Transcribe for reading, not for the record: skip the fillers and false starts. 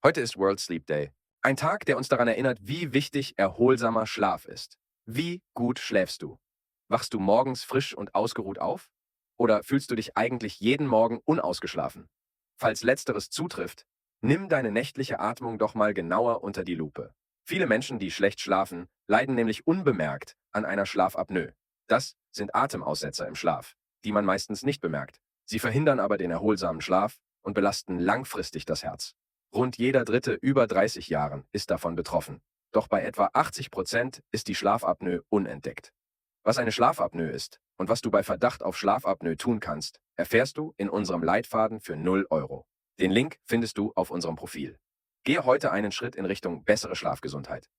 Heute ist World Sleep Day. Ein Tag, der uns daran erinnert, wie wichtig erholsamer Schlaf ist. Wie gut schläfst du? Wachst du morgens frisch und ausgeruht auf? Oder fühlst du dich eigentlich jeden Morgen unausgeschlafen? Falls letzteres zutrifft, nimm deine nächtliche Atmung doch mal genauer unter die Lupe. Viele Menschen, die schlecht schlafen, leiden nämlich unbemerkt an einer Schlafapnoe. Das sind Atemaussetzer im Schlaf, die man meistens nicht bemerkt. Sie verhindern aber den erholsamen Schlaf und belasten langfristig das Herz. Rund jeder Dritte über 30 Jahren ist davon betroffen. Doch bei etwa 80% ist die Schlafapnoe unentdeckt. Was eine Schlafapnoe ist und was du bei Verdacht auf Schlafapnoe tun kannst, erfährst du in unserem Leitfaden für 0 €. Den Link findest du auf unserem Profil. Gehe heute einen Schritt in Richtung bessere Schlafgesundheit.